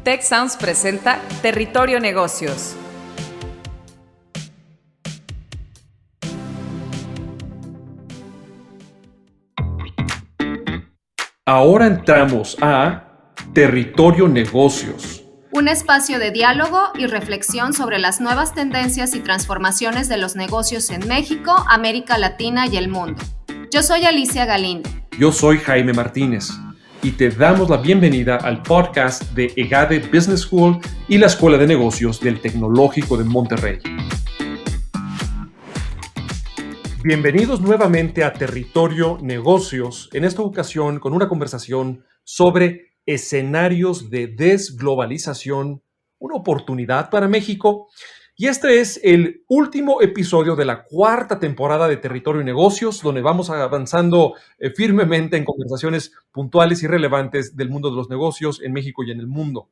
Tech Sounds presenta Territorio Negocios. Ahora entramos a Territorio Negocios. Un espacio de diálogo y reflexión sobre las nuevas tendencias y transformaciones de los negocios en México, América Latina y el mundo. Yo soy Alicia Galindo. Yo soy Jaime Martínez y te damos la bienvenida al podcast de EGADE Business School y la Escuela de Negocios del Tecnológico de Monterrey. Bienvenidos nuevamente a Territorio Negocios, en esta ocasión con una conversación sobre escenarios de desglobalización, una oportunidad para México. Y este es el último episodio de la cuarta temporada de Territorio Negocios, donde vamos avanzando firmemente en conversaciones puntuales y relevantes del mundo de los negocios en México y en el mundo.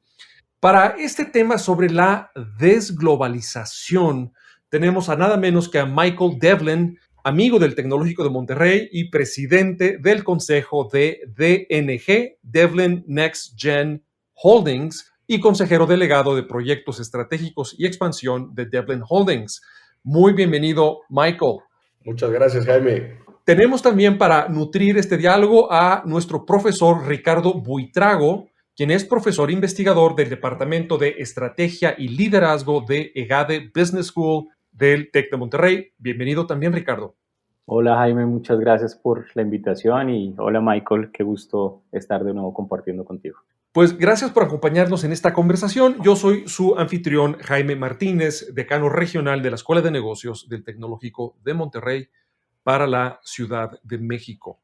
Para este tema sobre la desglobalización, tenemos a nada menos que a Michael Devlin, amigo del Tecnológico de Monterrey y presidente del consejo de DNG, Devlin Next Gen Holdings, y consejero delegado de proyectos estratégicos y expansión de Devlin Holdings. Muy bienvenido, Michael. Muchas gracias, Jaime. Tenemos también para nutrir este diálogo a nuestro profesor Ricardo Buitrago, quien es profesor investigador del Departamento de Estrategia y Liderazgo de EGADE Business School del TEC de Monterrey. Bienvenido también, Ricardo. Hola, Jaime, muchas gracias por la invitación y hola, Michael, qué gusto estar de nuevo compartiendo contigo. Pues gracias por acompañarnos en esta conversación. Yo soy su anfitrión, Jaime Martínez, decano regional de la Escuela de Negocios del Tecnológico de Monterrey para la Ciudad de México.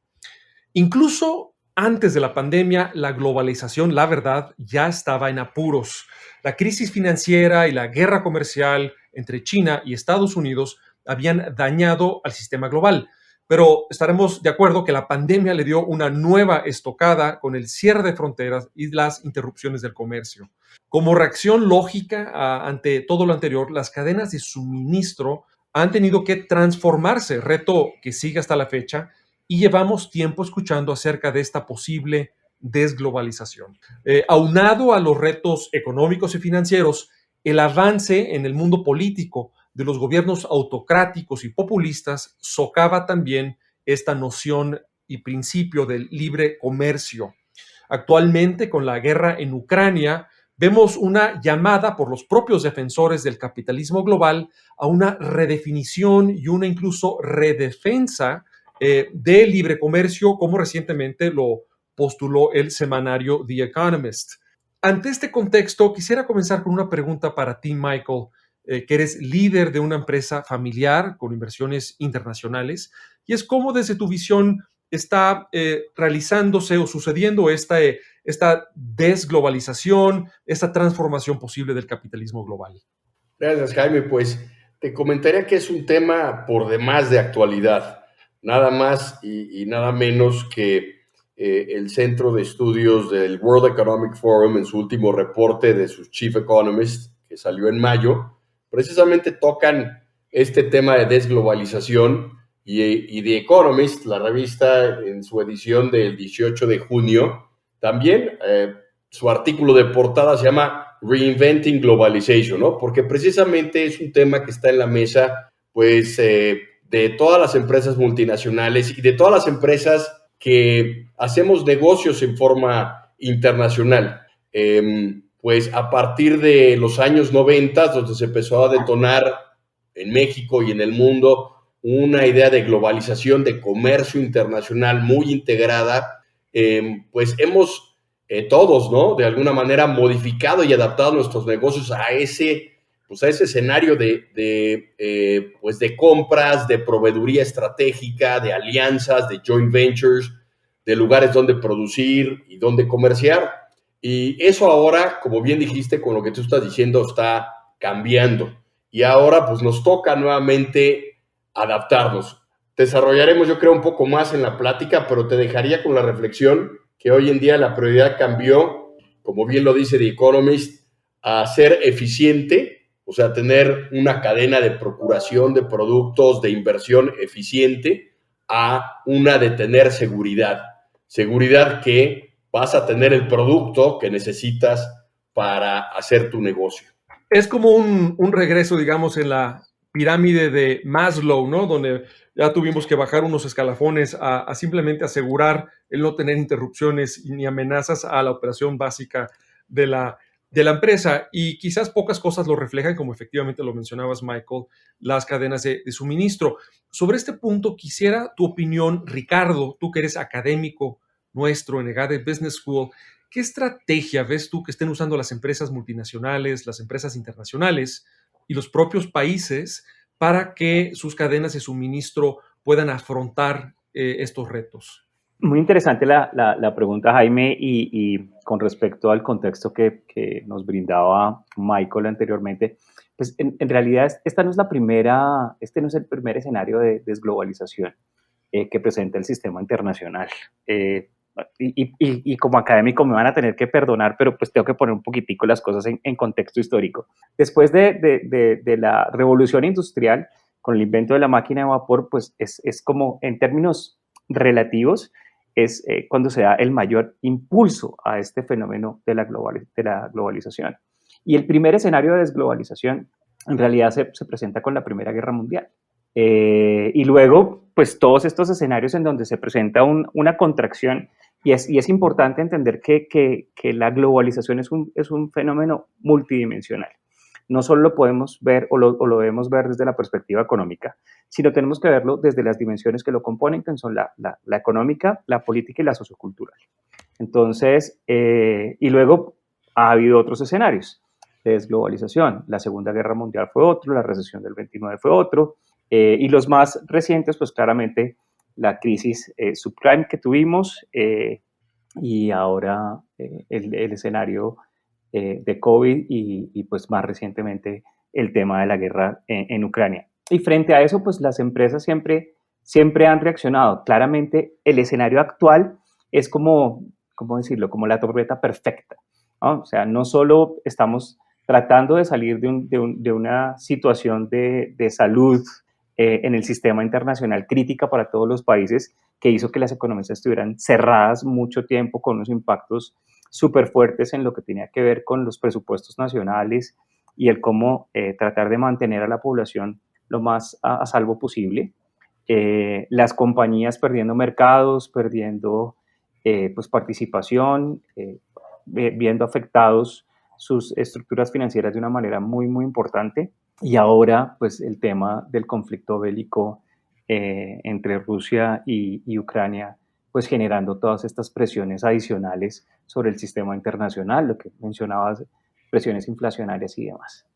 Incluso antes de la pandemia, la globalización, la verdad, ya estaba en apuros. La crisis financiera y la guerra comercial entre China y Estados Unidos habían dañado al sistema global. Pero estaremos de acuerdo que la pandemia le dio una nueva estocada con el cierre de fronteras y las interrupciones del comercio. Como reacción lógica ante todo lo anterior, las cadenas de suministro han tenido que transformarse, reto que sigue hasta la fecha, y llevamos tiempo escuchando acerca de esta posible desglobalización. Aunado a los retos económicos y financieros, el avance en el mundo político de los gobiernos autocráticos y populistas socava también esta noción y principio del libre comercio. Actualmente, con la guerra en Ucrania, vemos una llamada por los propios defensores del capitalismo global a una redefinición y una incluso redefensa de libre comercio, como recientemente lo postuló el semanario The Economist. Ante este contexto, quisiera comenzar con una pregunta para ti, Michael, que eres líder de una empresa familiar con inversiones internacionales, y es cómo desde tu visión está realizándose o sucediendo esta desglobalización, esta transformación posible del capitalismo global. Gracias, Jaime. Pues te comentaría que es un tema por demás de actualidad, nada más y nada menos que el Centro de Estudios del World Economic Forum en su último reporte de sus Chief Economists, que salió en mayo, precisamente tocan este tema de desglobalización y The Economist, la revista, en su edición del 18 de junio, también su artículo de portada se llama Reinventing Globalization, ¿no? Porque precisamente es un tema que está en la mesa, pues, de todas las empresas multinacionales y de todas las empresas que hacemos negocios en forma internacional. Pues a partir de los años 90, donde se empezó a detonar en México y en el mundo una idea de globalización, de comercio internacional muy integrada, pues hemos todos, ¿no?, de alguna manera modificado y adaptado nuestros negocios a ese escenario pues de compras, de proveeduría estratégica, de alianzas, de joint ventures, de lugares donde producir y donde comerciar. Y eso ahora, como bien dijiste, con lo que tú estás diciendo, está cambiando. Y ahora pues nos toca nuevamente adaptarnos. Desarrollaremos, yo creo, un poco más en la plática, pero te dejaría con la reflexión que hoy en día la prioridad cambió, como bien lo dice The Economist, a ser eficiente, o sea, tener una cadena de procuración de productos, de inversión eficiente, a una de tener seguridad. Seguridad que vas a tener el producto que necesitas para hacer tu negocio. Es como un regreso, digamos, en la pirámide de Maslow, ¿no? Donde ya tuvimos que bajar unos escalafones a simplemente asegurar el no tener interrupciones ni amenazas a la operación básica de la empresa. Y quizás pocas cosas lo reflejan, como efectivamente lo mencionabas, Michael, las cadenas de suministro. Sobre este punto, quisiera tu opinión, Ricardo, tú que eres académico nuestro en EGADE Business School. ¿Qué estrategia ves tú que estén usando las empresas multinacionales, las empresas internacionales y los propios países para que sus cadenas de suministro puedan afrontar estos retos? Muy interesante la pregunta, Jaime, y con respecto al contexto que nos brindaba Michael anteriormente, pues en realidad este no es el primer escenario de desglobalización que presenta el sistema internacional. Y como académico me van a tener que perdonar, pero pues tengo que poner un poquitico las cosas en contexto histórico. Después de la revolución industrial, con el invento de la máquina de vapor, pues es como en términos relativos, es cuando se da el mayor impulso a este fenómeno de la globalización. Y el primer escenario de desglobalización en realidad se presenta con la Primera Guerra Mundial. Y luego, pues todos estos escenarios en donde se presenta una contracción, y es importante entender que la globalización es un fenómeno multidimensional. No solo lo podemos ver o lo debemos ver desde la perspectiva económica, sino tenemos que verlo desde las dimensiones que lo componen, que son la económica, la política y la sociocultural. Entonces, y luego ha habido otros escenarios de desglobalización. La Segunda Guerra Mundial fue otro, la recesión del 29 fue otro, y los más recientes, pues claramente la crisis subprime que tuvimos y ahora el escenario de COVID y pues más recientemente el tema de la guerra en Ucrania. Y frente a eso, pues las empresas siempre han reaccionado. Claramente el escenario actual es ¿cómo decirlo? Como la tormenta perfecta, ¿no? O sea, no solo estamos tratando de salir de una situación de salud en el sistema internacional crítica para todos los países, que hizo que las economías estuvieran cerradas mucho tiempo con unos impactos súper fuertes en lo que tenía que ver con los presupuestos nacionales y el cómo tratar de mantener a la población lo más a salvo posible. Las compañías perdiendo mercados, perdiendo pues participación, viendo afectados sus estructuras financieras de una manera muy, muy importante. Y ahora, pues el tema del conflicto bélico entre Rusia y Ucrania, pues generando todas estas presiones adicionales sobre el sistema internacional, lo que mencionabas, presiones inflacionarias y demás.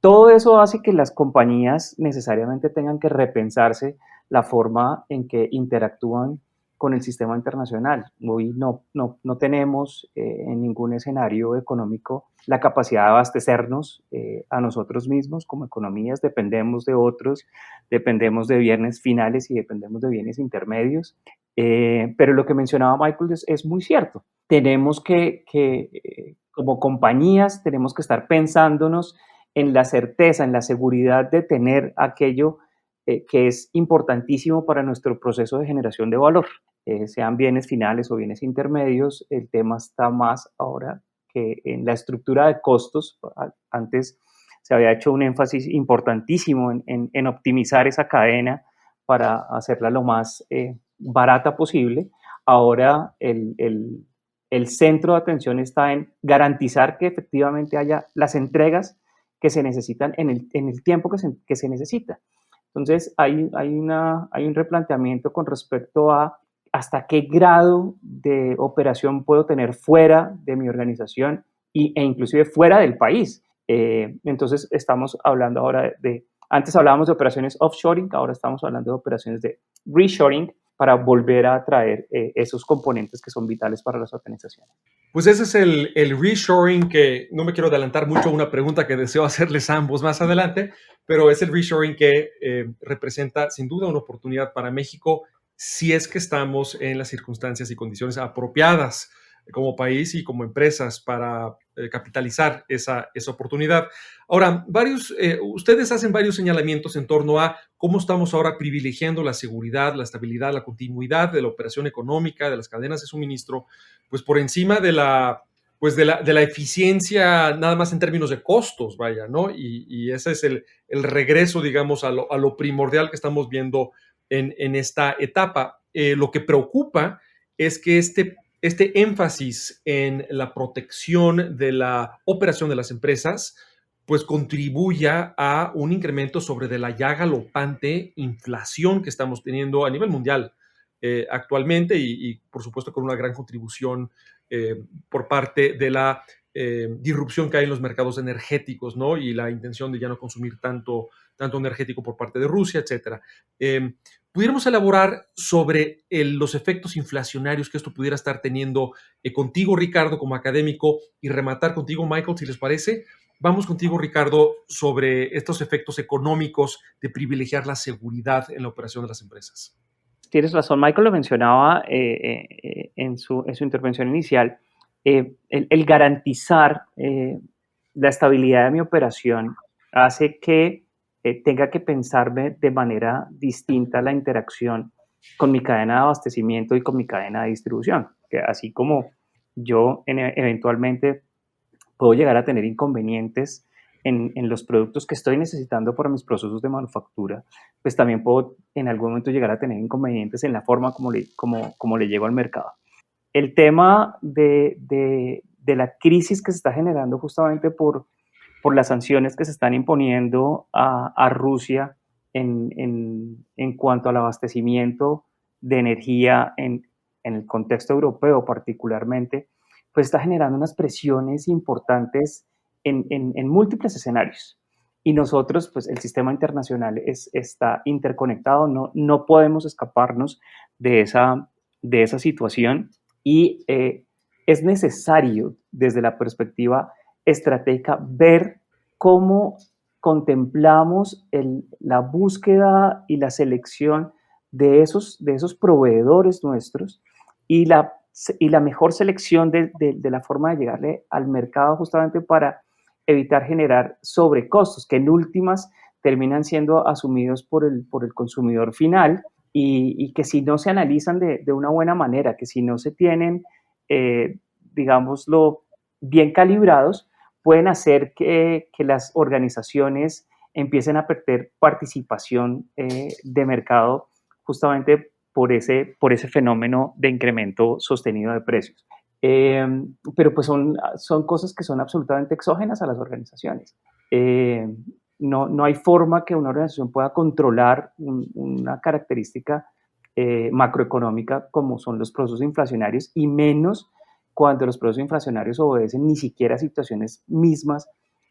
Todo eso hace que las compañías necesariamente tengan que repensarse la forma en que interactúan con el sistema internacional. Hoy no tenemos en ningún escenario económico la capacidad de abastecernos a nosotros mismos como economías, dependemos de otros, dependemos de bienes finales y dependemos de bienes intermedios. Pero lo que mencionaba Michael es muy cierto. Tenemos como compañías, tenemos que estar pensándonos en la certeza, en la seguridad de tener aquello que es importantísimo para nuestro proceso de generación de valor, sean bienes finales o bienes intermedios. El tema está más ahora que en la estructura de costos. Antes se había hecho un énfasis importantísimo en optimizar esa cadena para hacerla lo más barata posible. Ahora el centro de atención está en garantizar que efectivamente haya las entregas que se necesitan en el tiempo que se necesita. Entonces, hay un replanteamiento con respecto a hasta qué grado de operación puedo tener fuera de mi organización e inclusive fuera del país. Entonces, estamos hablando ahora antes hablábamos de operaciones offshoring, ahora estamos hablando de operaciones de reshoring para volver a traer esos componentes que son vitales para las organizaciones. Pues ese es el reshoring, que no me quiero adelantar mucho a una pregunta que deseo hacerles a ambos más adelante, pero es el reshoring que representa sin duda una oportunidad para México si es que estamos en las circunstancias y condiciones apropiadas como país y como empresas para capitalizar esa oportunidad. Ahora, ustedes hacen varios señalamientos en torno a cómo estamos ahora privilegiando la seguridad, la estabilidad, la continuidad de la operación económica, de las cadenas de suministro, pues por encima de la pues de la eficiencia nada más en términos de costos, vaya, ¿no? Y ese es el regreso, digamos, a lo primordial que estamos viendo en esta etapa. Lo que preocupa es que este énfasis en la protección de la operación de las empresas, pues contribuya a un incremento sobre de la ya galopante inflación que estamos teniendo a nivel mundial actualmente y, por supuesto, con una gran contribución por parte de la disrupción que hay en los mercados energéticos, ¿no? Y la intención de ya no consumir tanto energético por parte de Rusia, etcétera. ¿Pudiéramos elaborar sobre los efectos inflacionarios que esto pudiera estar teniendo contigo, Ricardo, como académico, y rematar contigo, Michael, si les parece? Vamos contigo, Ricardo, sobre estos efectos económicos de privilegiar la seguridad en la operación de las empresas. Tienes razón, Michael lo mencionaba en su intervención inicial. El garantizar la estabilidad de mi operación hace que tenga que pensarme de manera distinta la interacción con mi cadena de abastecimiento y con mi cadena de distribución. Que así como yo eventualmente puedo llegar a tener inconvenientes en los productos que estoy necesitando para mis procesos de manufactura, pues también puedo en algún momento llegar a tener inconvenientes en la forma como le llego al mercado. El tema de la crisis que se está generando justamente por las sanciones que se están imponiendo a Rusia en cuanto al abastecimiento de energía en el contexto europeo particularmente, pues está generando unas presiones importantes en múltiples escenarios. Y nosotros, pues el sistema internacional está interconectado, no podemos escaparnos de esa situación y es necesario desde la perspectiva estratégica ver cómo contemplamos la búsqueda y la selección de esos proveedores nuestros y la mejor selección de la forma de llegarle al mercado justamente para evitar generar sobrecostos que en últimas terminan siendo asumidos por el consumidor final y que si no se analizan de una buena manera, que si no se tienen, digámoslo, bien calibrados, pueden hacer que las organizaciones empiecen a perder participación de mercado justamente por ese fenómeno de incremento sostenido de precios. Pero pues son cosas que son absolutamente exógenas a las organizaciones. No hay forma que una organización pueda controlar una característica macroeconómica como son los procesos inflacionarios y menos cuando los procesos inflacionarios obedecen ni siquiera a situaciones mismas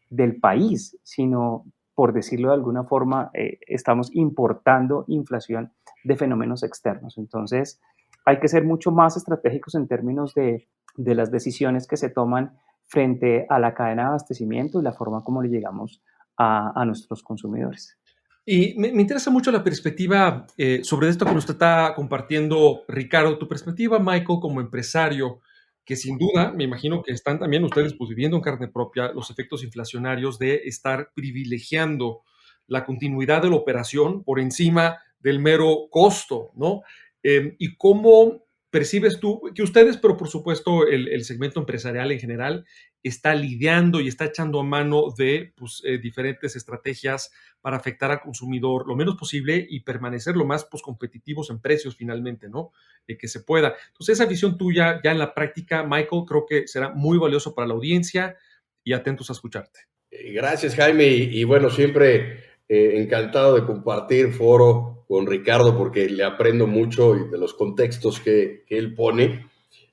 del país, sino, por decirlo de alguna forma, estamos importando inflación de fenómenos externos. Entonces, hay que ser mucho más estratégicos en términos de las decisiones que se toman frente a la cadena de abastecimiento y la forma como le llegamos a nuestros consumidores. Y me interesa mucho la perspectiva sobre esto que nos está compartiendo Ricardo, tu perspectiva, Michael, como empresario, que sin duda, me imagino que están también ustedes pues, viviendo en carne propia los efectos inflacionarios de estar privilegiando la continuidad de la operación por encima del mero costo, ¿no? Y cómo percibes tú que ustedes, pero por supuesto el segmento empresarial en general, está lidiando y está echando a mano de pues, diferentes estrategias para afectar al consumidor lo menos posible y permanecer lo más pues, competitivos en precios finalmente, ¿no? Que se pueda. Entonces, esa visión tuya ya en la práctica, Michael, creo que será muy valioso para la audiencia y atentos a escucharte. Gracias, Jaime, y bueno, siempre encantado de compartir foro con Ricardo porque le aprendo mucho de los contextos que él pone.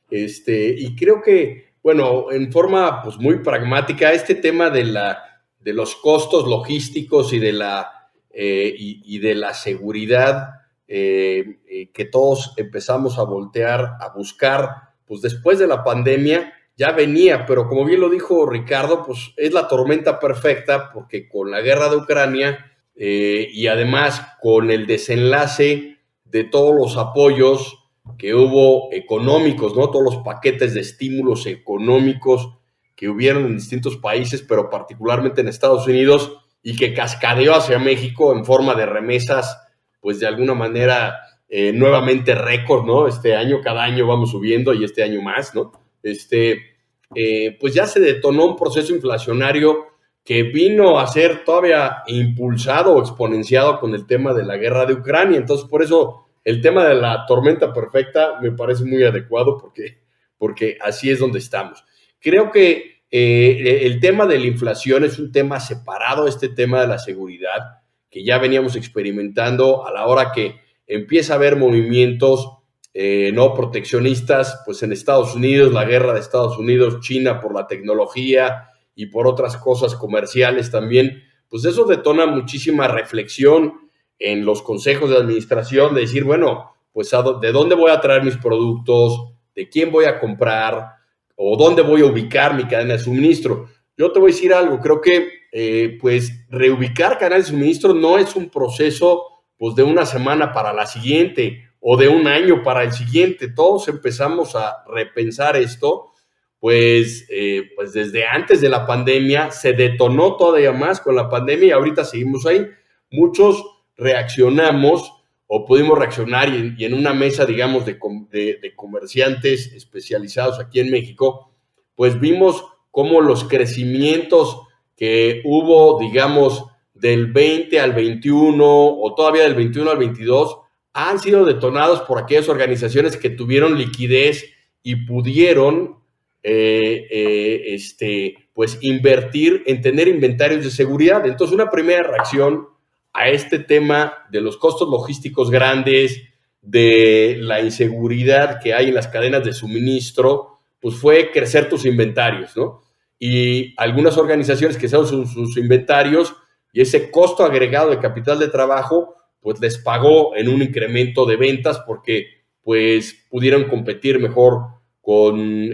Y creo que, bueno, en forma pues, muy pragmática, este tema de los costos logísticos y de la seguridad que todos empezamos a voltear, a buscar, pues después de la pandemia, ya venía, pero como bien lo dijo Ricardo, pues es la tormenta perfecta porque con la guerra de Ucrania y además con el desenlace de todos los apoyos que hubo económicos, ¿no? Todos los paquetes de estímulos económicos que hubieron en distintos países, pero particularmente en Estados Unidos, y que cascadeó hacia México en forma de remesas, pues de alguna manera nuevamente récord, ¿no? Este año, cada año vamos subiendo y este año más, ¿no? pues ya se detonó un proceso inflacionario que vino a ser todavía impulsado o exponenciado con el tema de la guerra de Ucrania. Entonces, por eso el tema de la tormenta perfecta me parece muy adecuado porque así es donde estamos. Creo que el tema de la inflación es un tema separado, este tema de la seguridad, que ya veníamos experimentando a la hora que empieza a haber movimientos no proteccionistas, pues en Estados Unidos, la guerra de Estados Unidos, China por la tecnología y por otras cosas comerciales también, pues eso detona muchísima reflexión en los consejos de administración de decir, bueno, pues ¿de dónde voy a traer mis productos? ¿De quién voy a comprar? ¿O dónde voy a ubicar mi cadena de suministro? Yo te voy a decir algo, creo que pues reubicar cadena de suministro no es un proceso pues de una semana para la siguiente o de un año para el siguiente. Todos empezamos a repensar esto, pues desde antes de la pandemia, se detonó todavía más con la pandemia y ahorita seguimos ahí. Muchos reaccionamos o pudimos reaccionar y en una mesa, digamos, de comerciantes especializados aquí en México, pues vimos cómo los crecimientos que hubo, digamos, del 20 al 21 o todavía del 21 al 22 han sido detonados por aquellas organizaciones que tuvieron liquidez y pudieron pues invertir en tener inventarios de seguridad. Entonces, una primera reacción a este tema de los costos logísticos grandes, de la inseguridad que hay en las cadenas de suministro, pues fue crecer tus inventarios, ¿no? Y algunas organizaciones que usaron sus inventarios y ese costo agregado de capital de trabajo, pues les pagó en un incremento de ventas porque pues pudieron competir mejor con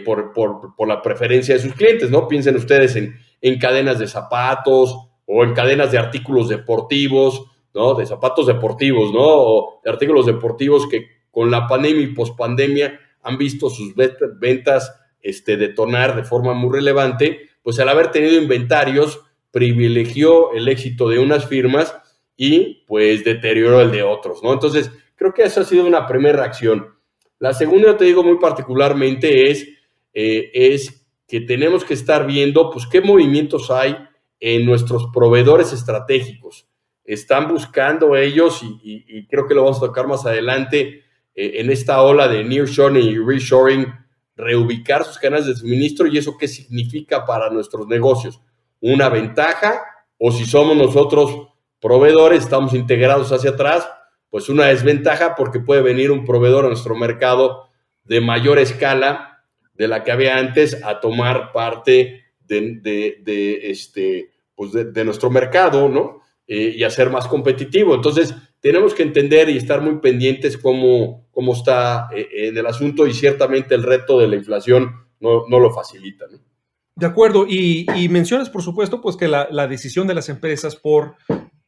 por la preferencia de sus clientes, ¿no? Piensen ustedes en cadenas de zapatos o en cadenas de artículos deportivos, ¿no? De zapatos deportivos, ¿no? O de artículos deportivos que con la pandemia y pospandemia han visto sus ventas detonar de forma muy relevante, pues al haber tenido inventarios privilegió el éxito de unas firmas y pues deterioró el de otros, ¿no? Entonces, creo que esa ha sido una primera reacción. La segunda, yo te digo muy particularmente, es que tenemos que estar viendo pues qué movimientos hay en nuestros proveedores estratégicos. Están buscando ellos, y creo que lo vamos a tocar más adelante, en esta ola de nearshoring y reshoring, reubicar sus canales de suministro y eso qué significa para nuestros negocios. Una ventaja, o si somos nosotros proveedores, estamos integrados hacia atrás, pues una desventaja porque puede venir un proveedor a nuestro mercado de mayor escala de la que había antes a tomar parte de nuestro mercado, ¿no? Y a ser más competitivo. Entonces, tenemos que entender y estar muy pendientes cómo está en el asunto y ciertamente el reto de la inflación no lo facilita, ¿no? De acuerdo, y mencionas, por supuesto, pues que la decisión de las empresas por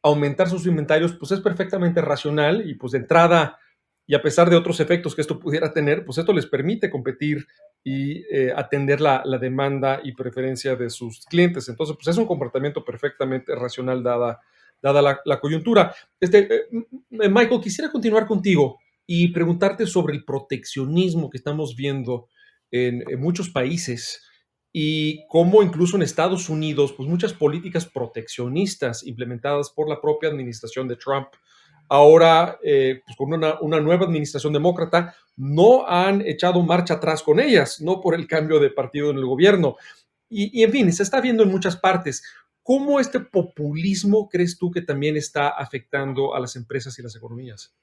aumentar sus inventarios, pues es perfectamente racional y pues de entrada, y a pesar de otros efectos que esto pudiera tener, pues esto les permite competir y atender la demanda y preferencia de sus clientes. Entonces, pues es un comportamiento perfectamente racional dada la coyuntura. Michael, quisiera continuar contigo y preguntarte sobre el proteccionismo que estamos viendo en muchos países y cómo incluso en Estados Unidos, pues muchas políticas proteccionistas implementadas por la propia administración de Trump, ahora pues con una nueva administración demócrata, no han echado marcha atrás con ellas, no por el cambio de partido en el gobierno. Y en fin, se está viendo en muchas partes. ¿Cómo este populismo crees tú que también está afectando a las empresas y las economías?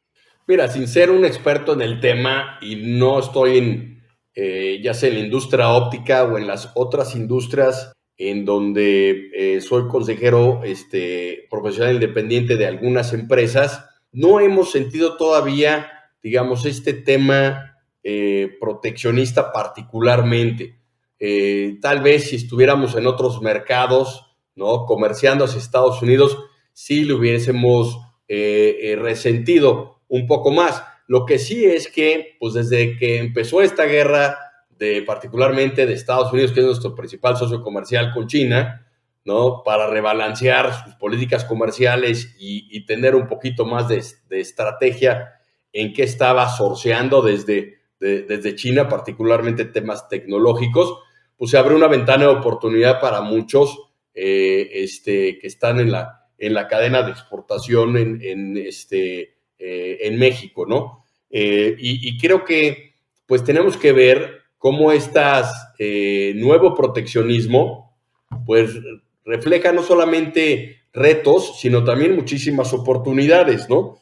Mira, sin ser un experto en el tema y no estoy ya sea en la industria óptica o en las otras industrias en donde soy consejero profesional independiente de algunas empresas, no hemos sentido todavía, digamos, este tema proteccionista particularmente. Tal vez si estuviéramos en otros mercados, ¿no? Comerciando hacia Estados Unidos, sí lo hubiésemos resentido un poco más. Lo que sí es que, pues desde que empezó esta guerra, particularmente de Estados Unidos, que es nuestro principal socio comercial con China, ¿no? Para rebalancear sus políticas comerciales y tener un poquito más de estrategia en qué estaba sourceando desde desde China, particularmente temas tecnológicos, pues se abre una ventana de oportunidad para muchos que están en la cadena de exportación en México, ¿no? Y creo que pues tenemos que ver cómo nuevo proteccionismo pues refleja no solamente retos, sino también muchísimas oportunidades, ¿no?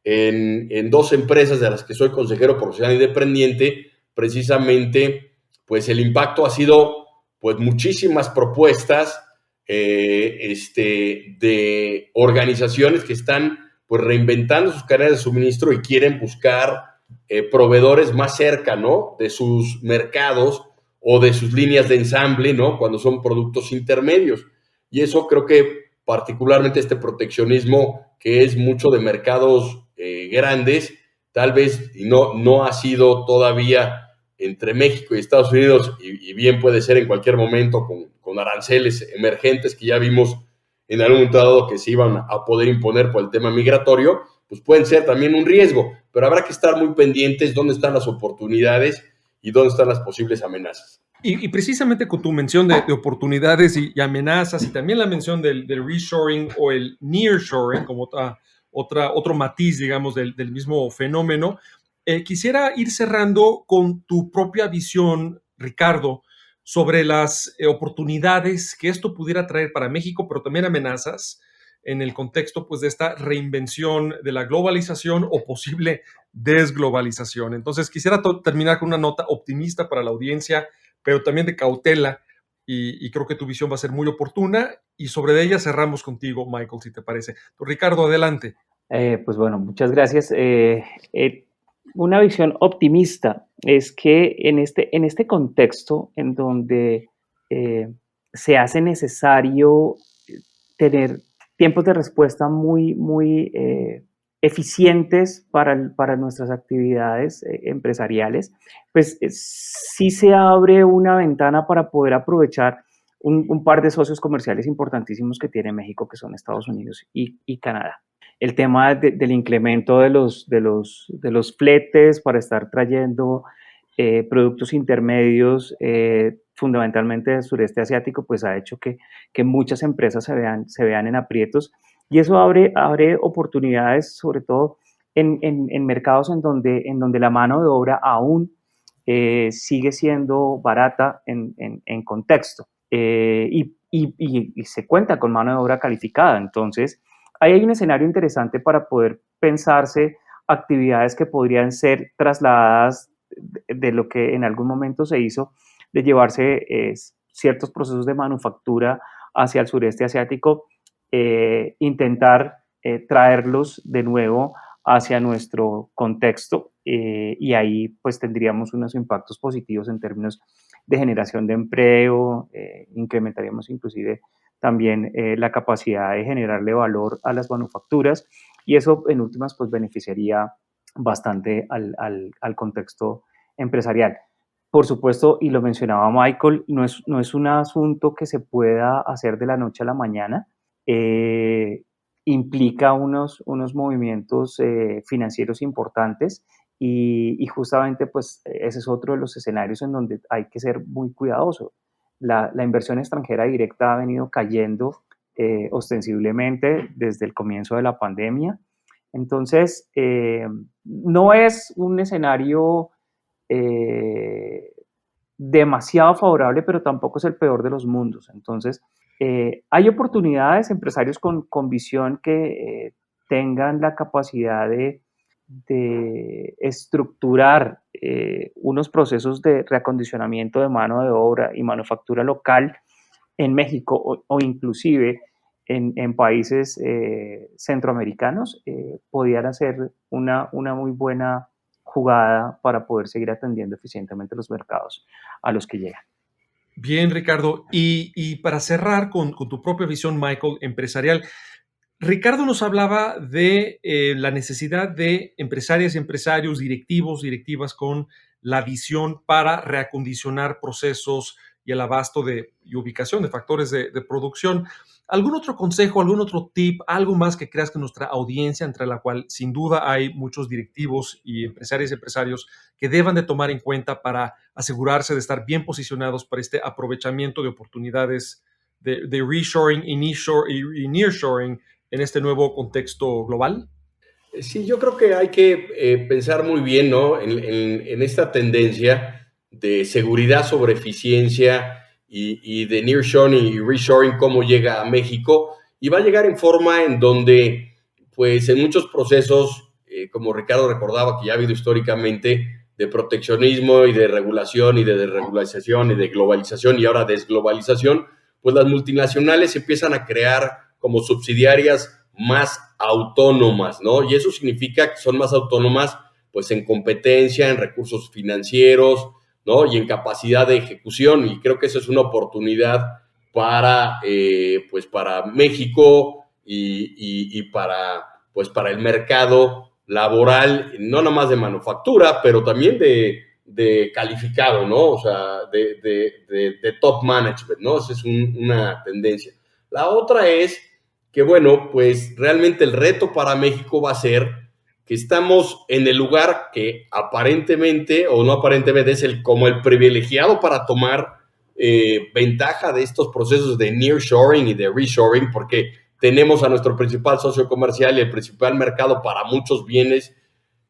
En dos empresas de las que soy consejero profesional independiente, precisamente, pues el impacto ha sido, pues, muchísimas propuestas de organizaciones que están, pues, reinventando sus cadenas de suministro y quieren buscar proveedores más cerca, ¿no? De sus mercados o de sus líneas de ensamble, ¿no? Cuando son productos intermedios. Y eso creo que particularmente este proteccionismo, que es mucho de mercados grandes, tal vez no ha sido todavía entre México y Estados Unidos, y bien puede ser en cualquier momento con aranceles emergentes que ya vimos en algún momento dado que se iban a poder imponer por el tema migratorio, pues pueden ser también un riesgo, pero habrá que estar muy pendientes dónde están las oportunidades y dónde están las posibles amenazas. Y precisamente con tu mención de oportunidades y amenazas, y también la mención del reshoring o el nearshoring como otro matiz, digamos, del mismo fenómeno, quisiera ir cerrando con tu propia visión, Ricardo, sobre las oportunidades que esto pudiera traer para México, pero también amenazas en el contexto, pues, de esta reinvención de la globalización o posible desglobalización. Entonces, quisiera terminar con una nota optimista para la audiencia, pero también de cautela, y creo que tu visión va a ser muy oportuna, y sobre ella cerramos contigo, Michael, si te parece. Ricardo, adelante. Pues bueno, muchas gracias. Una visión optimista es que en este contexto en donde se hace necesario tener tiempos de respuesta muy eficientes para nuestras actividades empresariales, pues sí se abre una ventana para poder aprovechar un par de socios comerciales importantísimos que tiene México, que son Estados Unidos y Canadá. El tema del incremento de los fletes para estar trayendo productos intermedios, fundamentalmente del sureste asiático, pues ha hecho que muchas empresas se vean en aprietos, y eso abre oportunidades, sobre todo en mercados en donde la mano de obra aún sigue siendo barata en contexto, y se cuenta con mano de obra calificada. Entonces, ahí hay un escenario interesante para poder pensarse actividades que podrían ser trasladadas de lo que en algún momento se hizo, de llevarse ciertos procesos de manufactura hacia el sureste asiático, intentar traerlos de nuevo hacia nuestro contexto, y ahí pues tendríamos unos impactos positivos en términos de generación de empleo, incrementaríamos inclusive también la capacidad de generarle valor a las manufacturas, y eso en últimas pues beneficiaría bastante al contexto empresarial. Por supuesto, y lo mencionaba Michael, no es un asunto que se pueda hacer de la noche a la mañana. Implica unos movimientos financieros importantes, y justamente pues ese es otro de los escenarios en donde hay que ser muy cuidadoso. La inversión extranjera directa ha venido cayendo ostensiblemente desde el comienzo de la pandemia. Entonces, no es un escenario demasiado favorable, pero tampoco es el peor de los mundos. Entonces, hay oportunidades, empresarios con visión que tengan la capacidad de estructurar unos procesos de reacondicionamiento de mano de obra y manufactura local en México, o inclusive en países centroamericanos, podrían hacer una muy buena jugada para poder seguir atendiendo eficientemente los mercados a los que llegan. Bien, Ricardo. Y para cerrar con tu propia visión, Michael, empresarial, Ricardo nos hablaba de la necesidad de empresarias y empresarios, directivos, directivas con la visión para reacondicionar procesos y el abasto y ubicación de factores de producción. ¿Algún otro consejo, algún otro tip, algo más que creas que nuestra audiencia, entre la cual sin duda hay muchos directivos y empresarios que deban de tomar en cuenta para asegurarse de estar bien posicionados para este aprovechamiento de oportunidades de reshoring y nearshoring en este nuevo contexto global? Sí, yo creo que hay que pensar muy bien, ¿no? En esta tendencia de seguridad sobre eficiencia y de nearshoring y reshoring, cómo llega a México, y va a llegar en forma en donde, pues en muchos procesos, como Ricardo recordaba, que ya ha habido históricamente, de proteccionismo y de regulación y de desregularización y de globalización y ahora desglobalización, pues las multinacionales empiezan a crear como subsidiarias más autónomas, ¿no? Y eso significa que son más autónomas, pues en competencia, en recursos financieros, ¿no? Y en capacidad de ejecución. Y creo que esa es una oportunidad para, pues para México y pues para el mercado laboral, no nomás de manufactura, pero también de calificado, ¿no? O sea, de top management, ¿no? Esa es una tendencia. La otra es que, bueno, pues realmente el reto para México va a ser que estamos en el lugar que aparentemente, o no aparentemente, es como el privilegiado para tomar ventaja de estos procesos de nearshoring y de reshoring, porque tenemos a nuestro principal socio comercial y el principal mercado para muchos bienes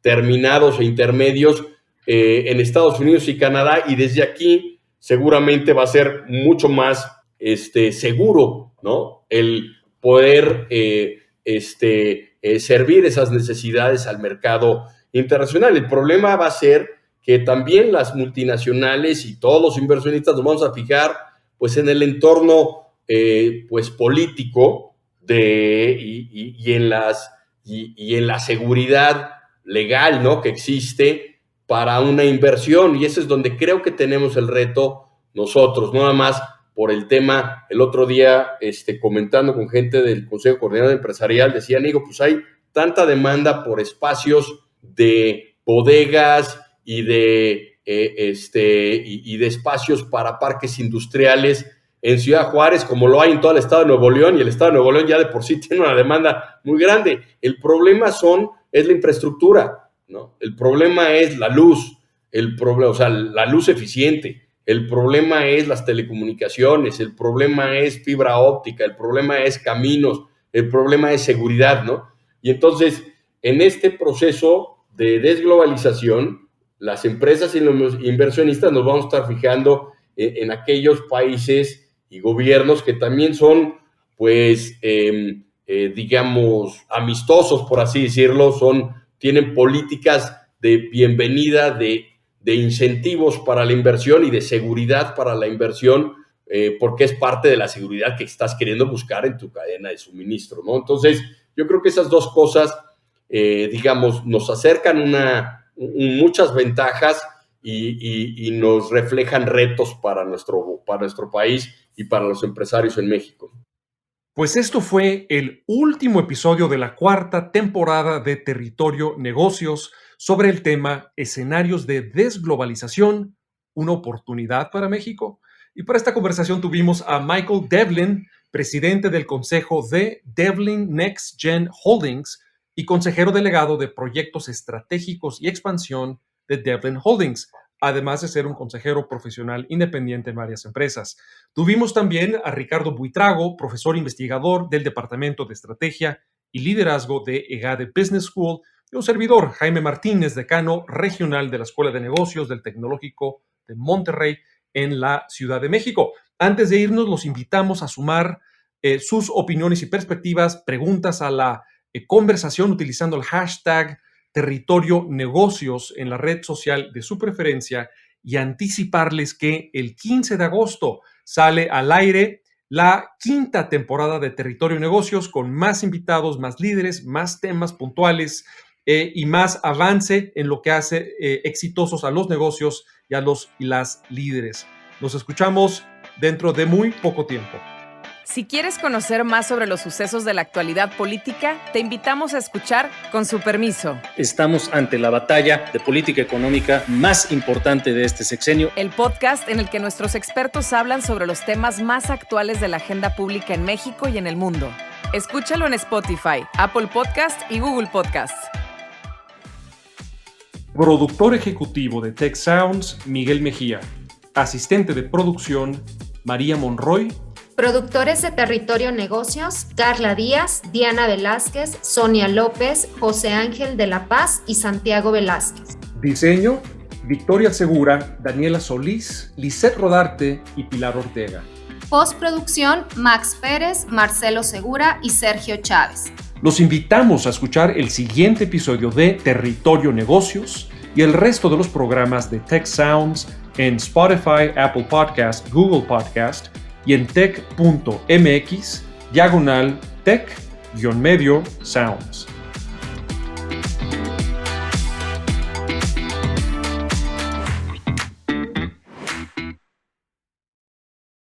terminados e intermedios en Estados Unidos y Canadá, y desde aquí seguramente va a ser mucho más seguro, ¿no? El poder servir esas necesidades al mercado internacional. El problema va a ser que también las multinacionales y todos los inversionistas nos vamos a fijar pues en el entorno pues político y en la seguridad legal, ¿no? Que existe para una inversión, y ese es donde creo que tenemos el reto nosotros, no nada más por el tema. El otro día, comentando con gente del Consejo Coordinador Empresarial, decían, digo, pues hay tanta demanda por espacios de bodegas y de espacios para parques industriales en Ciudad Juárez, como lo hay en todo el estado de Nuevo León, y el estado de Nuevo León ya de por sí tiene una demanda muy grande. El problema es la infraestructura, ¿no? El problema es la luz, o sea, la luz eficiente. El problema es las telecomunicaciones, el problema es fibra óptica, el problema es caminos, el problema es seguridad, ¿no? Y entonces, en este proceso de desglobalización, las empresas y los inversionistas nos vamos a estar fijando en aquellos países y gobiernos que también son, pues, digamos, amistosos, por así decirlo, tienen políticas de bienvenida, de incentivos para la inversión y de seguridad para la inversión, porque es parte de la seguridad que estás queriendo buscar en tu cadena de suministro, ¿no? Entonces, yo creo que esas dos cosas, digamos, nos acercan muchas ventajas y nos reflejan retos para nuestro país y para los empresarios en México. Pues esto fue el último episodio de la 4ª temporada de Territorio Negocios sobre el tema escenarios de desglobalización, una oportunidad para México. Y para esta conversación tuvimos a Michael Devlin, presidente del consejo de Devlin Next Gen Holdings y consejero delegado de proyectos estratégicos y expansión de Devlin Holdings, además de ser un consejero profesional independiente en varias empresas. Tuvimos también a Ricardo Buitrago, profesor investigador del Departamento de Estrategia y Liderazgo de EGADE Business School, y un servidor, Jaime Martínez, decano regional de la Escuela de Negocios del Tecnológico de Monterrey en la Ciudad de México. Antes de irnos, los invitamos a sumar sus opiniones y perspectivas, preguntas a la conversación utilizando el hashtag Territorio Negocios en la red social de su preferencia, y anticiparles que el 15 de agosto sale al aire la 5ª temporada de Territorio Negocios con más invitados, más líderes, más temas puntuales y más avance en lo que hace exitosos a los negocios y a los y las líderes. Nos escuchamos dentro de muy poco tiempo. Si quieres conocer más sobre los sucesos de la actualidad política, te invitamos a escuchar Con su permiso. Estamos ante la batalla de política económica más importante de este sexenio. El podcast en el que nuestros expertos hablan sobre los temas más actuales de la agenda pública en México y en el mundo. Escúchalo en Spotify, Apple Podcast y Google Podcast. Productor ejecutivo de Tech Sounds, Miguel Mejía. Asistente de producción, María Monroy. Productores de Territorio Negocios, Carla Díaz, Diana Velázquez, Sonia López, José Ángel de la Paz y Santiago Velázquez. Diseño, Victoria Segura, Daniela Solís, Lisette Rodarte y Pilar Ortega. Postproducción, Max Pérez, Marcelo Segura y Sergio Chávez. Los invitamos a escuchar el siguiente episodio de Territorio Negocios y el resto de los programas de Tech Sounds en Spotify, Apple Podcast, Google Podcast y en tech.mx/tech-sounds.